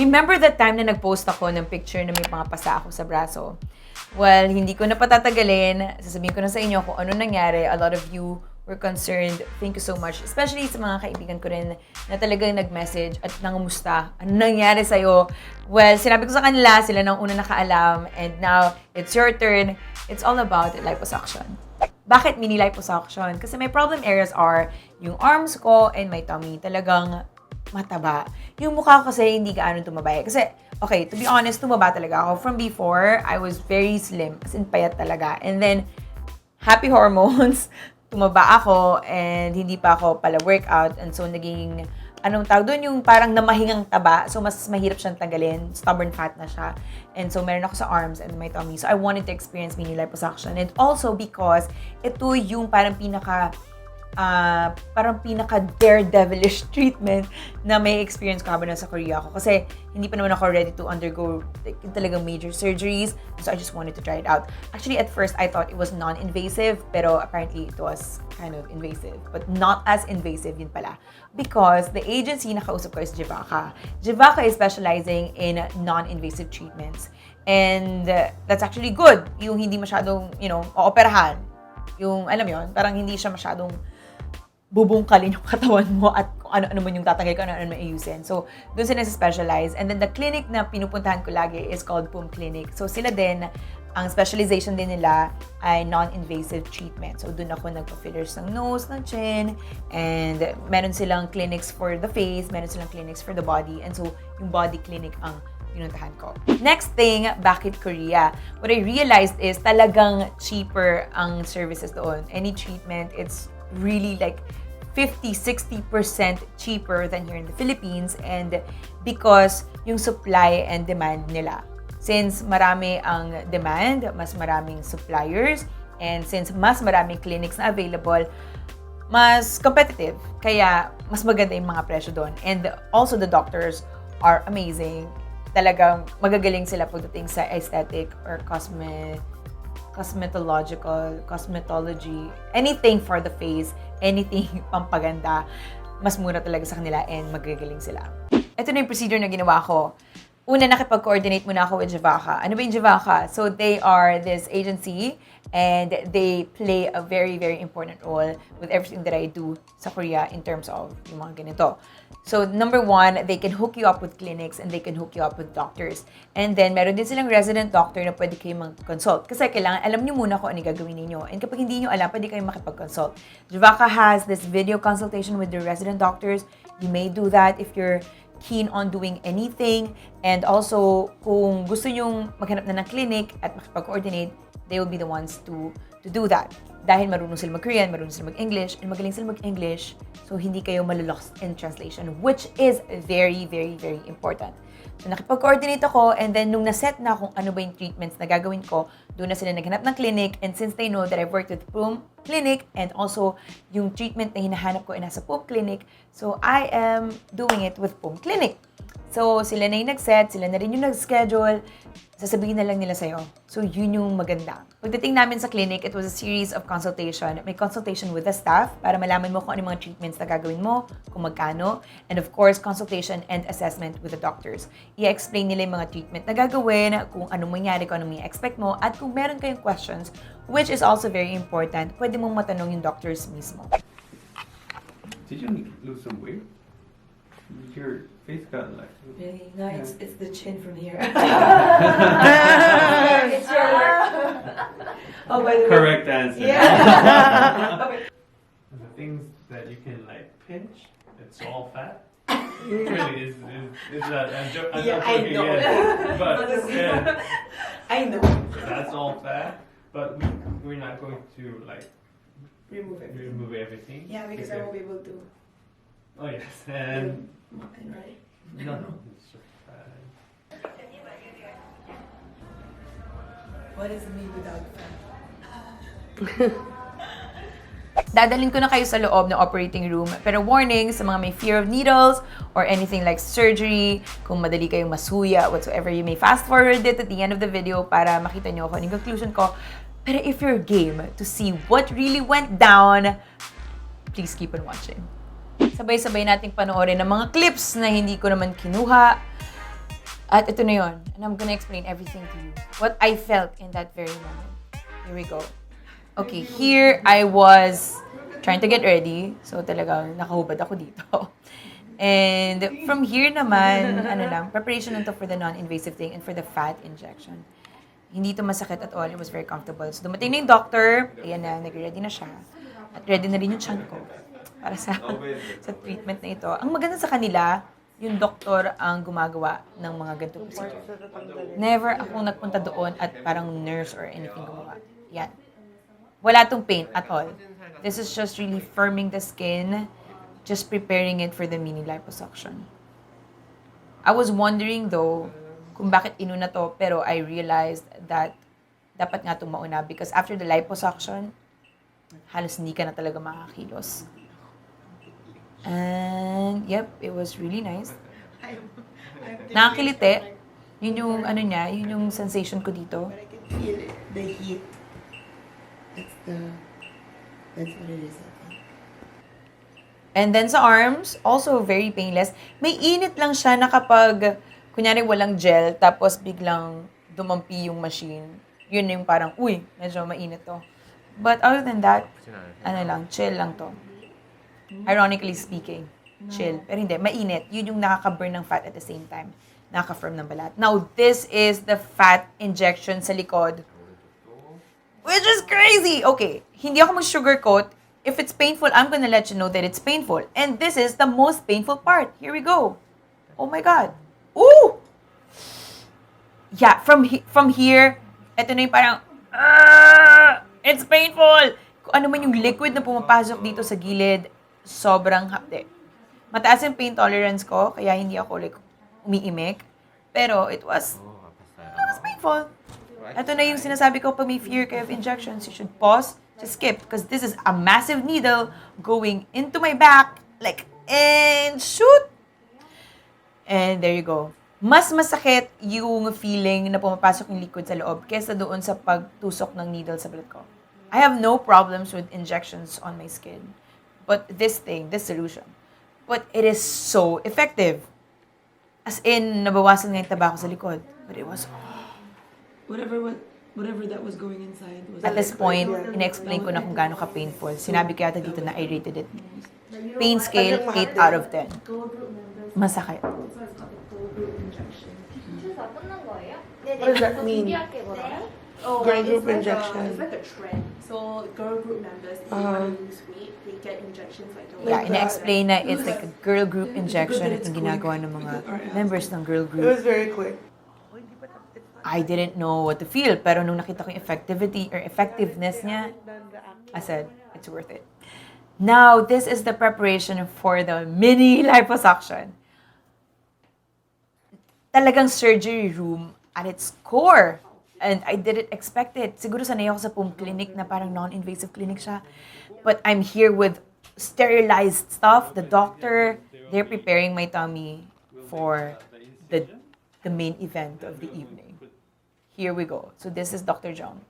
Remember that time na nag-post ako ng picture na may mga pasa ako sa braso? Well, hindi ko na patatagalin. Sasabihin ko na sa inyo kung ano nangyari. A lot of you were concerned. Thank you so much. Especially sa mga kaibigan ko rin na talagang nag-message at nangamusta. Ano nangyari sa'yo? Well, sinabi ko sa kanila, sila nang una nakaalam. And now, it's your turn. It's all about liposuction. Bakit mini liposuction? Kasi my problem areas are yung arms ko and my tummy. Talagang mataba. Yung mukha ko kasi hindi gaano tumabay. Kasi, okay, to be honest, tumaba talaga ako. From before, I was very slim. As in, payat talaga. And then, happy hormones, tumaba ako and hindi pa ako pala workout. And so, naging, anong tawag doon? Yung parang namahingang taba. So, mas mahirap siyang tanggalin. Stubborn fat na siya. And so, meron ako sa arms and my tummy. So, I wanted to experience mini liposuction. And also because, ito yung parang pinaka-daredevilish treatment na may experience ko habang nasa Korea ako. Kasi hindi pa naman ako ready to undergo talagang major surgeries. So I just wanted to try it out. Actually, at first, I thought it was non-invasive. Pero apparently, it was kind of invasive. But not as invasive yun pala. Because the agency na kausap ko is JIVAKA. JIVAKA is specializing in non-invasive treatments. And that's actually good. Yung hindi masyadong, ooperahan. Yung, alam mo yun, parang hindi siya masyadong bubungkalin yung katawan mo at kung ano-ano man yung tatanggal ko, ano-ano man ayusin. So, doon sila specialize. And then the clinic na pinupuntahan ko lagi is called PPEUM Clinic. So, sila din, ang specialization din nila ay non-invasive treatment. So, doon ako nagpa-fillers ng nose, ng chin, and meron silang clinics for the face, meron silang clinics for the body, and so, yung body clinic ang pinuntahan ko. Next thing, bakit Korea? What I realized is talagang cheaper ang services doon. Any treatment, it's really like 50-60% cheaper than here in the Philippines, and because yung supply and demand nila. Since marami ang demand, mas maraming suppliers, and since mas maraming clinics na available, mas competitive. Kaya mas maganda yung mga presyo doon. And also the doctors are amazing. Talagang magagaling sila pagdating sa aesthetic or cosmetology, anything for the face, anything pampaganda, mas mura talaga sa kanila and magagaling sila. Ito na yung procedure na ginawa ko. Una, nakipag-coordinate muna ako with JIVAKA. Ano ba yung JIVAKA? So, they are this agency and they play a very, very important role with everything that I do sa Korea in terms of yung mga ganito. So, number one, they can hook you up with clinics and they can hook you up with doctors. And then, meron din silang resident doctor na pwede kayo mag-consult. Kasi kailangan, alam nyo muna kung ano gagawin ninyo. And kapag hindi nyo alam, pwede kayo makipag-consult. JIVAKA has this video consultation with the resident doctors. You may do that if you're keen on doing anything. And also, kung gusto nyong maghanap na ng clinic at makipag-coordinate, they will be the ones to do that. Dahil marunong sila mag-Korean, marunong sila mag-English, and magaling sila mag-English, so hindi kayo malolost in translation, which is very, very, very important. So, nakipag-coordinate ako, and then nung naset na kung ano ba yung treatments na gagawin ko, doon na sila naghanap ng clinic, and since they know that I've worked with PPEUM Clinic, and also yung treatment na hinahanap ko ay nasa PPEUM Clinic, so I am doing it with PPEUM Clinic. So, sila na yung nag-set, sila na rin yung nag-schedule, sasabihin na lang nila sa'yo. So, yun yung maganda. Pagdating namin sa clinic, it was a series of consultation. May consultation with the staff para malaman mo kung ano mga treatments na gagawin mo, kung magkano, and of course, consultation and assessment with the doctors. I-explain nila yung mga treatment na gagawin, kung anong mangyari, kung anong i-expect mo, at kung meron kayong questions, which is also very important, pwede mong matanong yung doctors mismo. Did you lose some weight? Your face got like... Really? No, Yeah. it's the chin from here. It's your work. Oh, by the way. Correct answer. Yeah. The things that you can like pinch, it's all fat. Really, is that? I'm Yeah, not I joking know. again. But yeah, I know. so that's all fat. But we're not going to like Remove it. remove everything. Yeah, because I won't be able to. Oh yes, and Right? no, it's just fat. What is me without fat? Dadalhin ko na kayo sa loob ng operating room. Pero warning sa mga may fear of needles or anything like surgery, kung madali kayong masuya, whatsoever, you may fast forward it at the end of the video para makita nyo kung anong conclusion ko. Pero if you're game to see what really went down, please keep on watching. Sabay-sabay nating panoorin ng mga clips na hindi ko naman kinuha. At ito na yun. And I'm gonna explain everything to you. What I felt in that very moment. Here we go. Okay, here I was trying to get ready. So talagang nakahubad ako dito. And from here naman, preparation na to for the non-invasive thing and for the fat injection. Hindi to masakit at all. It was very comfortable. So dumating na yung doctor. Ayan na, nag-ready na siya. At ready na rin yung tiyan ko para sa treatment na ito. Ang maganda sa kanila, yung doktor ang gumagawa ng mga ganitong procedure. Never akong nagpunta doon at parang nurse or anything gumawa. Yan. Wala tong pain at all. This is just really firming the skin, just preparing it for the mini liposuction. I was wondering though, kung bakit inuna to, pero I realized that dapat nga itong mauna because after the liposuction, halos hindi ka na talaga makakilos. And, yep, it was really nice. Nakakilite. Yun yung, yun yung sensation ko dito. But I can feel it, the heat. That's what it is, I think. And then sa arms, also very painless. May init lang siya na kapag, kunyari walang gel, tapos biglang dumampi yung machine. Yun yung parang, uy, medyo mainit to. But other than that, chill lang to. Ironically speaking, chill. Pero hindi, mainit. Yun yung nakaka-burn ng fat at the same time. Nakaka-firm ng balat. Now, this is the fat injection sa likod. Which is crazy! Okay, hindi ako mag-sugarcoat. If it's painful, I'm gonna let you know that it's painful. And this is the most painful part. Here we go. Oh my God. Ooh! Yeah, from here, eto na yung parang, it's painful! Kung ano man yung liquid na pumapasok dito sa gilid, sobrang hapde. Mataas yung pain tolerance ko, kaya hindi ako like umiimik. Pero it was painful. Ito na yung sinasabi ko, pag may fear kayo of injections, you should pause, just skip. Because this is a massive needle going into my back, and shoot! And there you go. Mas masakit yung feeling na pumapasok yung liquid sa loob kesa doon sa pagtusok ng needle sa balat ko. I have no problems with injections on my skin. But this solution, but it is so effective. As in, nabawasan nga yung taba ko sa likod. But it was, Whatever that was going inside was at this point, in-explain ko na kung gaano ka-painful. Sinabi ko yata dito na I rated it. Pain scale, 8 out of 10. Masakit. What does that mean? Girl group injection. It's like a trend. So girl group members, if they want to lose weight, they get injections like the Yeah, ina-explain na it's like a girl group injection at yung ginagawa ng mga members ng girl It group. was very quick. I didn't know what to feel, pero nung nakita ko yung effectiveness niya, I said, it's worth it. Now, this is the preparation for the mini liposuction. Talagang surgery room at its core. And I didn't expect it. Siguro sanay ako sa PPEUM clinic na parang non-invasive clinic siya. But I'm here with sterilized stuff. The doctor, they're preparing my tummy for the main event of the evening. Here we go. So this is Dr. Jong.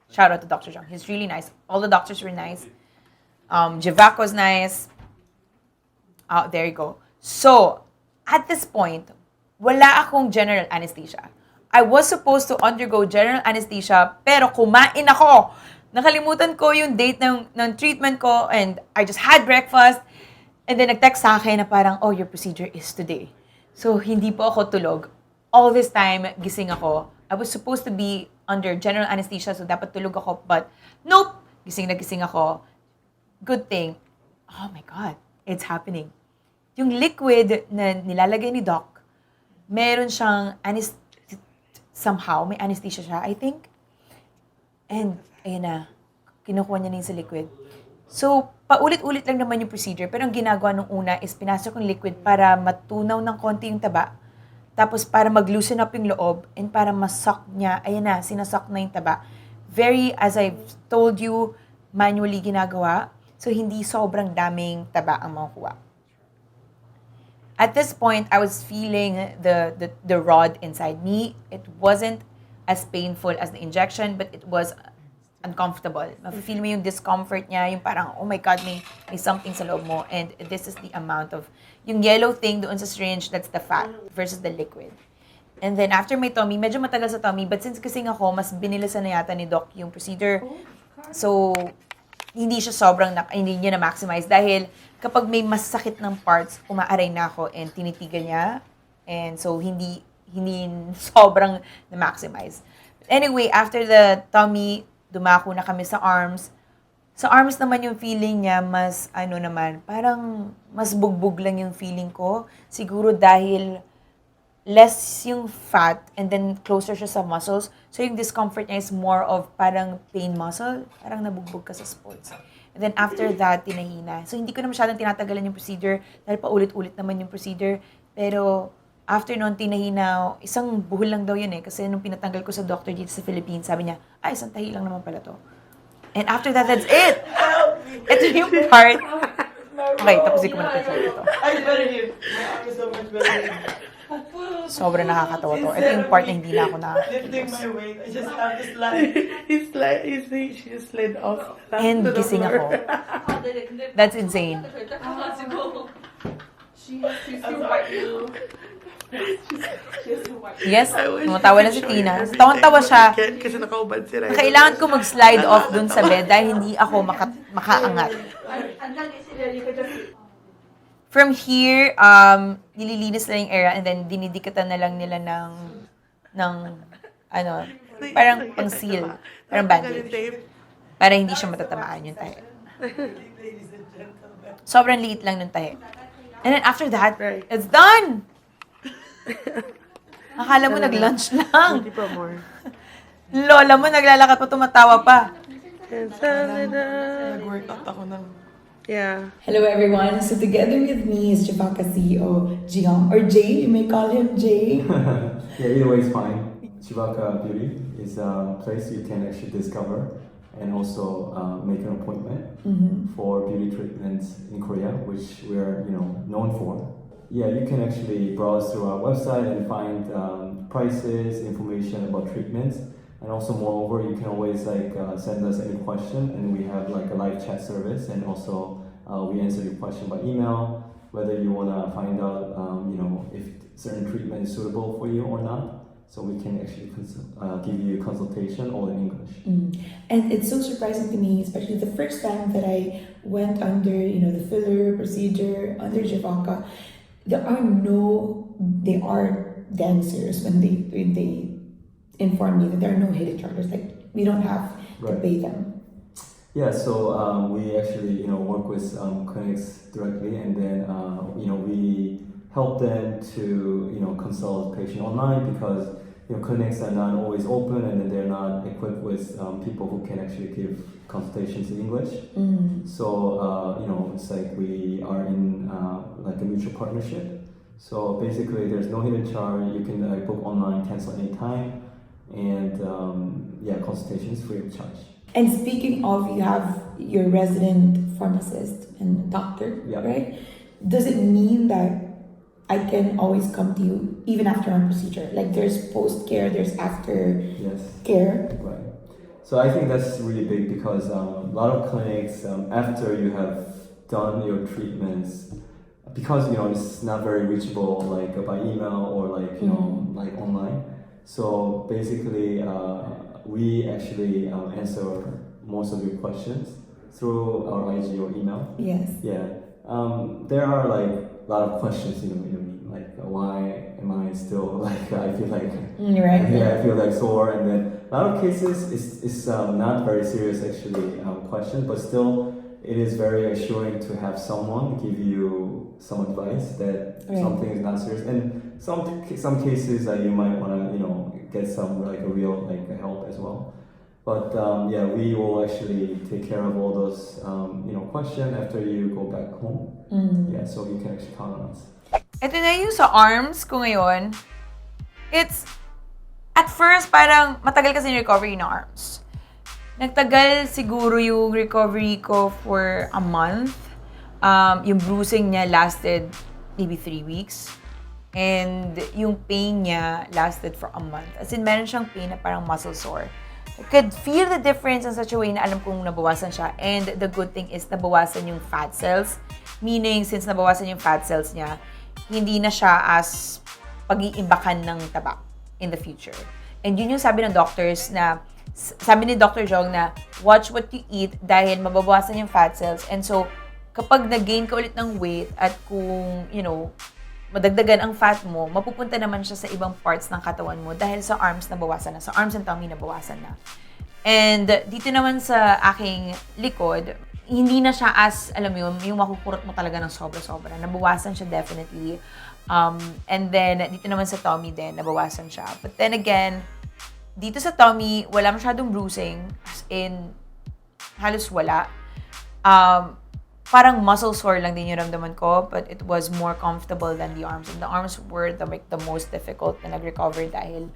Shout out to Dr. Jong. He's really nice. All the doctors were nice. JIVAKA was nice. There you go. So, at this point, wala akong general anesthesia. I was supposed to undergo general anesthesia, pero kumain ako. Nakalimutan ko yung date ng treatment ko, and I just had breakfast, and then nag-text sa akin na parang, oh, your procedure is today. So, hindi po ako tulog. All this time, gising ako. I was supposed to be under general anesthesia, so dapat tulog ako, but nope! Gising na gising ako. Good thing. Oh my God, it's happening. Yung liquid na nilalagay ni Doc, meron siyang somehow, may anesthesia siya, I think. And, ayun na, kinukuha niya na yun sa liquid. So, paulit-ulit lang naman yung procedure, pero ang ginagawa nung una is pinasok yung liquid para matunaw ng konti yung taba, tapos para mag-loosen up yung loob, and para masak niya, ayun na, sinasak na yung taba. Very, as I've told you, manually ginagawa, so hindi sobrang daming taba ang makukuha. At this point, I was feeling the rod inside me. It wasn't as painful as the injection, but it was uncomfortable. Mafe-feel mo yung discomfort niya, yung parang, oh my God, may something sa loob mo. And this is the amount of, yung yellow thing doon sa syringe, that's the fat versus the liquid. And then after my tummy, medyo matagal sa tummy, but since kasing ako, mas binilisan na yata ni Doc yung procedure. So, hindi siya sobrang, hindi niya na-maximize. Dahil kapag may masakit ng parts, umaaray na ako and tinitigan niya. And so, hindi sobrang na-maximize. Anyway, after the tummy, dumako na kami sa arms. Sa arms naman yung feeling niya, mas parang mas bugbog lang yung feeling ko. Siguro dahil less yung fat and then closer siya sa muscles. So yung discomfort niya is more of parang pain muscle. Parang nabugbog ka sa sports. And then after that, tinahina. So hindi ko na masyadong tinatagalan yung procedure dahil paulit-ulit naman yung procedure. Pero after noon, tinahina, isang buhol lang daw yun eh. Kasi nung pinatanggal ko sa doctor dito sa Philippines, sabi niya, ay, isang tahi lang naman pala to. And after that, that's it! Ito yung part. Okay, tapusin ko muna ito. I'm better here. My arm is so much better. Sobrang nakakatawa to. Ito yung part na hindi na ako Lifting my weight, I just have to slide. She just slid off. And gising ako. That's insane. She has to wipe you. Yes, tumatawa na si Tina. Tawang-tawa siya. Kasi nakaubad si Raiza. Kailangan ko mag-slide off dun sa bed dahil hindi ako makaangat. From here, nililinis na yung area and then dinidikatan na lang nila ng parang pang-seal, parang bandage. Para hindi siya matatamaan yung tahe. Sobrang liit lang ng tahe. And then after that, it's done! Akala mo nag-lunch lang. Hindi pa more. Lola mo, naglalakad pa, tumatawa pa. Nag-workout ako ng... Yeah. Hello everyone. So together with me is JIVAKA CEO Jiong, or Jay. You may call him Jay. Yeah, either way is fine. JIVAKA Beauty is a place you can actually discover and also make an appointment for beauty treatments in Korea, which we are known for. Yeah, you can actually browse through our website and find prices, information about treatments. And also, moreover, you can always send us any question, and we have a live chat service, and also we answer your question by email, whether you wanna find out, if certain treatment is suitable for you or not. So we can actually give you a consultation all in English. And it's so surprising to me, especially the first time that I went under, the filler procedure under JIVAKA. They are damn serious when they inform me that there are no hidden charges. Like, we don't have to pay them. Yeah, so we actually work with clinics directly, and then we help them to consult patient online because clinics are not always open, and then they're not equipped with people who can actually give consultations in English. So it's like we are in a mutual partnership. So basically, there's no hidden charge. You can book online, cancel anytime. And consultation is free of charge. And speaking of, you have your resident pharmacist and doctor, right? Does it mean that I can always come to you even after my procedure? Like, there's post-care, there's after care. Right. So I think that's really big because a lot of clinics, after you have done your treatments, because it's not very reachable by email or online. So basically, we actually answer most of your questions through our IG or email. Yes. Yeah. There are a lot of questions, why am I still I feel I feel sore, and then a lot of cases it's not very serious actually question, but still it is very assuring to have someone give you some advice that something is not serious, and some cases you might want to get some real help as well. But we will actually take care of all those questions after you go back home. Yeah, so you can actually count on us. Ito na yung sa arms ko ngayon. It's, at first, parang matagal kasi yung recovery ng arms. Nagtagal siguro yung recovery ko for a month. Yung bruising niya lasted maybe 3 weeks. And yung pain niya lasted for a month. As in, meron siyang pain na parang muscle sore. I could feel the difference in such a way na alam kong nabawasan siya. And the good thing is, nabawasan yung fat cells. Meaning, since nabawasan yung fat cells niya, hindi na siya as pag-iimbakan ng taba. in the future. And yun yung sabi ng doctors na, sabi ni Dr. Jong na, watch what you eat dahil mababawasan yung fat cells. And so, kapag nag-gain ka ulit ng weight at kung, madagdagan ang fat mo, mapupunta naman siya sa ibang parts ng katawan mo dahil sa arms nabawasan na. Sa arms and tummy nabawasan na. And dito naman sa aking likod, hindi na siya as, alam mo yun, yung makukurot mo talaga ng sobra-sobra. Nabawasan siya definitely. And then, dito naman sa tummy din, nabawasan siya. But then again, dito sa tummy, wala masyadong bruising. As in, halos wala. Parang muscle sore lang din yung ramdaman ko, but it was more comfortable than the arms. And the arms were the most difficult na nag-recover dahil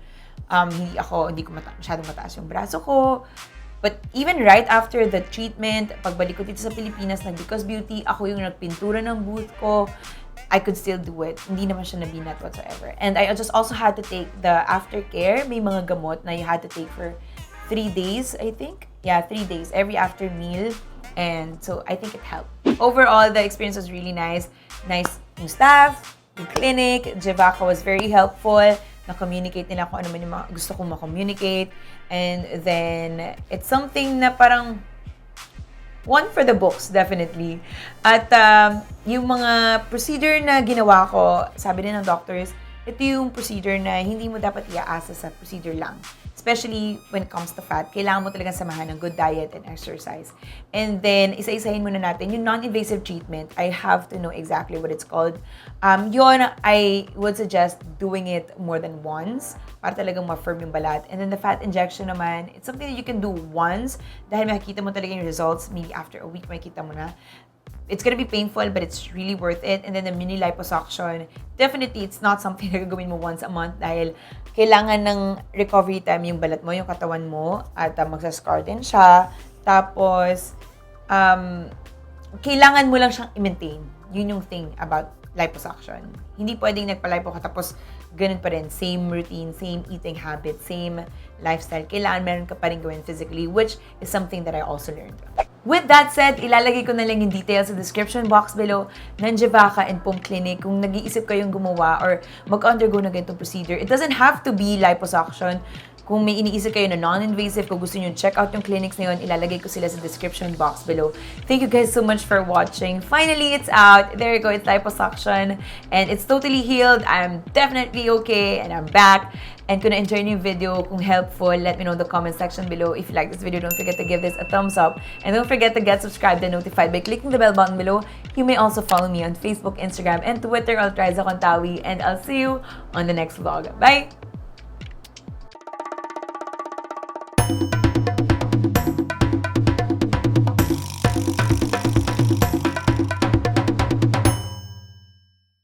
hindi ko masyadong mataas yung braso ko. But even right after the treatment, pagbalik ko dito sa Pilipinas, nag-Because Beauty, ako yung nagpintura ng booth ko. I could still do it. Hindi naman siya nabinat whatsoever. And I just also had to take the aftercare. May mga gamot na you had to take for 3 days, I think. Yeah, 3 days. Every after meal. And so, I think it helped. Overall, the experience was really nice. Nice yung staff, yung clinic. JIVAKA was very helpful. Na-communicate nila kung ano man yung mga gusto kong ma-communicate. And then, it's something na parang one for the books, definitely. At yung mga procedure na ginawa ko, sabi din ng doctors, ito yung procedure na hindi mo dapat iaasa sa procedure lang. Especially when it comes to fat, kailangan mo talagang samahan ng good diet and exercise. And then, isa-isahin muna natin, yung non-invasive treatment, I have to know exactly what it's called. Yun, I would suggest doing it more than once para talagang ma-firm yung balat. And then the fat injection naman, it's something that you can do once dahil makikita mo talaga yung results. Maybe after a week, makikita mo na. It's gonna be painful, but it's really worth it. And then the mini liposuction, definitely, it's not something na gagawin mo once a month dahil kailangan ng recovery time yung balat mo, yung katawan mo, at magsascar din siya. Tapos, kailangan mo lang siyang i-maintain. Yun yung thing about liposuction. Hindi pwedeng nagpa-lipo ka tapos ganun pa rin. Same routine, same eating habit, same lifestyle. Kailangan meron ka pa rin gawin physically, which is something that I also learned. With that said, ilalagay ko na lang yung details sa description box below ng JIVAKA and PPEUM Clinic kung nag-iisip kayong gumawa or mag-undergo na ganitong procedure. It doesn't have to be liposuction. Kung may iniisip kayo na non-invasive, kung gusto nyo check out yung clinics na yun, ilalagay ko sila sa description box below. Thank you guys so much for watching. Finally, it's out. There you go. It's liposuction. And it's totally healed. I'm definitely okay. And I'm back. And kung na-enjoy niyo yung video, kung helpful, let me know in the comment section below. If you like this video, don't forget to give this a thumbs up. And don't forget to get subscribed and notified by clicking the bell button below. You may also follow me on Facebook, Instagram, and Twitter at Raiza Contawi. And I'll see you on the next vlog. Bye!